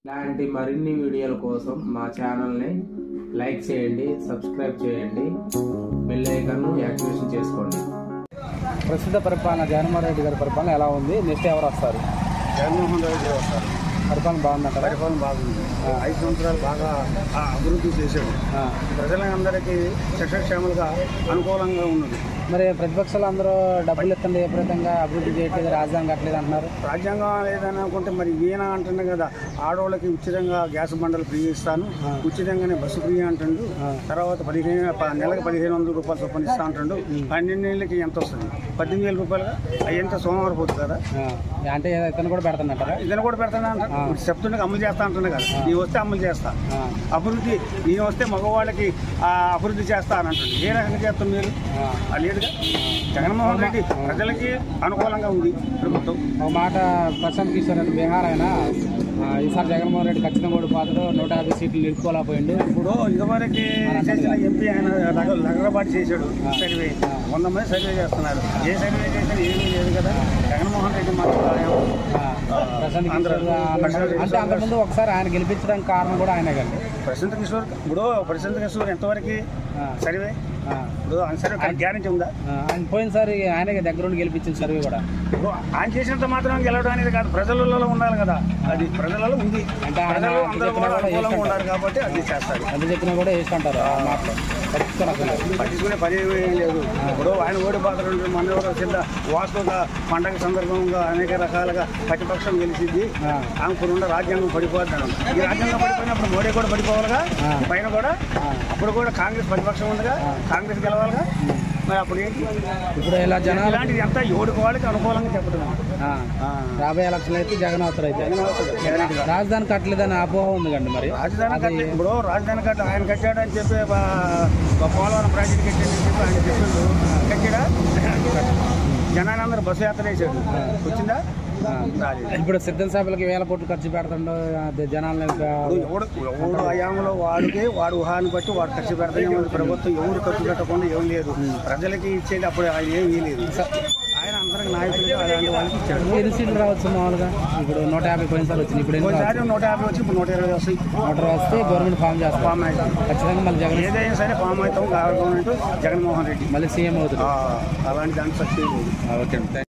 ఇలాంటి మరిన్ని వీడియోల కోసం మా ఛానల్ని లైక్ చేయండి, సబ్స్క్రైబ్ చేయండి, బెల్ ఐకాన్ను యాక్టివేషన్ చేసుకోండి. ప్రస్తుత పరిపాలన జగన్మోహన్ రెడ్డి గారి పరిపాలన ఎలా ఉంది? నెక్స్ట్ ఎవరు వస్తారు? జగన్మోహన్ రెడ్డి వస్తారు. పరిపాలన బాగుందంట. పరిపాలన బాగుంది. 5 సంవత్సరాలు బాగా అభివృద్ధి చేశాడు. ప్రజలందరికీ శిక్షక్షేమలుగా అనుకూలంగా ఉన్నది. మరి ప్రతిపక్షాలు అందరూ డబ్బులు ఇస్తుంది విపరీతంగా అభివృద్ధి చేయట్లేదు, రాజధాని కట్టలేదు అంటున్నారు. రాజ్యాంగం లేదని అనుకుంటే మరి ఈయన అంటుండే కదా, ఆడవాళ్ళకి ఉచితంగా గ్యాస్ బండలు ఫ్రీ ఇస్తాను, ఉచితంగానే బస్సు ఫ్రీ అంటుండు, తర్వాత నెలకు 1500 రూపాయలు చొప్పున ఇస్తా అంటుండు. 12 నెలలకి ఎంత వస్తుంది? 18,000 రూపాయలుగా. అవి ఎంత సోమవారం పోతుంది కదా. అంటే ఇతను కూడా పెడతానంటారా? ఇతను కూడా పెడతాను అంటారు. చెప్తుండే అమలు చేస్తా అంటుండే కదా. నీ వస్తే అమలు చేస్తా, అభివృద్ధి నేను వస్తే మగవాళ్ళకి అభివృద్ధి చేస్తా అని అంటుంది. ఏ రకంగా చేస్తాం మీరు? లేదుగా. జగన్మోహన్ రెడ్డి ప్రజలకి అనుకూలంగా ఉంది ప్రభుత్వం. ఒక మాట ప్రశాంత్ కిషోర్ అని బీహార్ ఆయన ఈసారి జగన్మోహన్ రెడ్డి ఖచ్చితంగా ఓడిపోతాడు, 150 సీట్లు నిలుపుకోలేకపోయింది. ఇప్పుడు ఇదివరకు చేసిన ఎంపీ ఆయన నగరపాటు చేశాడు సర్వే. 100 మంది సర్వే చేస్తున్నారు. ఏ సర్వే చేసినా ఏమీ లేదు కదా. జగన్మోహన్ రెడ్డి మాత్రం ప్రశాంత్ కిషోర్ అంటే అంతకుముందు ఒకసారి ఆయన గెలిపించడానికి కారణం కూడా ఆయనే కండి. ప్రశాంత్ కిషోర్ ప్రశాంత్ కిషోర్ ఎంతవరకు సర్వే? ఇప్పుడు సర్వే గ్యారెంటీ ఉందా? ఆయన పోయినసారి ఆయనకి దగ్గరుండి గెలిపించిన సర్వే కూడా. ఇప్పుడు ఆయన చేసినంత మాత్రం గెలవడం అనేది కాదు, ప్రజలలో ఉండాలి కదా. అది ప్రజలలో ఉంది. అంటే ప్రజలు అందరూ కూడా అనుకూలంగా ఉండాలి కాబట్టి అది చేస్తారు. అది చెప్పినా కూడా వేసుకుంటారు. పట్టించుకునే పని ఏం లేదు. ఇప్పుడు ఆయన ఓడిపోతాడు. మన చిన్న వాస్తవ పండగ సందర్భంగా అనేక రకాలుగా ప్రతిపక్షం గెలిచింది. ఆమెకున్న రాజ్యాంగం పడిపోతాడు. ఈ రాజ్యాంగం పడిపోయినప్పుడు మోడీ కూడా పడిపోవాలిగా. పైన కూడా అప్పుడు కూడా కాంగ్రెస్ ప్రతిపక్షం ఉందిగా, కాంగ్రెస్ గెలవాలిగా. మరి అప్పుడు ఏంటి? ఇప్పుడు ఇలా జనాలు ఇలాంటిది ఎంత ఓడిపోవాలికి అనుకూలంగా చెప్పడం. రాబోయే ఎలక్షన్ అయితే జగన్ అవుతారు. అయితే రాజధాని కట్టలేదని అపోహ ఉంది కండి. మరి రాజధాని కట్ట ఇప్పుడు రాజధాని కట్ట ఆయన కట్టాడని చెప్పి పోలవరం ప్రాజెక్ట్ కట్టాడని చెప్పి ఆయన చెప్పిండు. కట్టాడా? జనాన్ని అందరూ బస్సు యాత్ర వేసాడు. వచ్చిందా? ఇప్పుడు సిద్ధం సభలకి 1000 కోట్లు ఖర్చు పెడుతుండో జనాలను. ఎవడు అయాంలో వాడు ఊహాన్ని బట్టి వాడు ఖర్చు పెడతానే ఉంది ప్రభుత్వం. ఎవరు ఖర్చు పెట్టకుండా ఏం లేదు. ప్రజలకి ఇచ్చేది అప్పుడు ఆయన ఏమీ లేదు. ఆయన అందరికి నాయకులు అలాంటి వాళ్ళకి ఇచ్చాడు. ఎన్ని సీట్లు రావచ్చు మామూలుగా? ఇప్పుడు 150 పోయినసారి వచ్చింది. ఇప్పుడు 150 వచ్చి ఇప్పుడు 120 వస్తాయి. 120 వస్తే గవర్నమెంట్ ఫామ్ చేస్తాం. ఫామ్ అవుతాం ఖచ్చితంగా. మళ్ళీ జగన్ ఏదైనా సరే ఫామ్ అవుతాం. గవర్నమెంట్ జగన్మోహన్ రెడ్డి మళ్ళీ సీఎం అవుతుంది. అలాంటి దానికి సక్సెస్. Okay, thank you.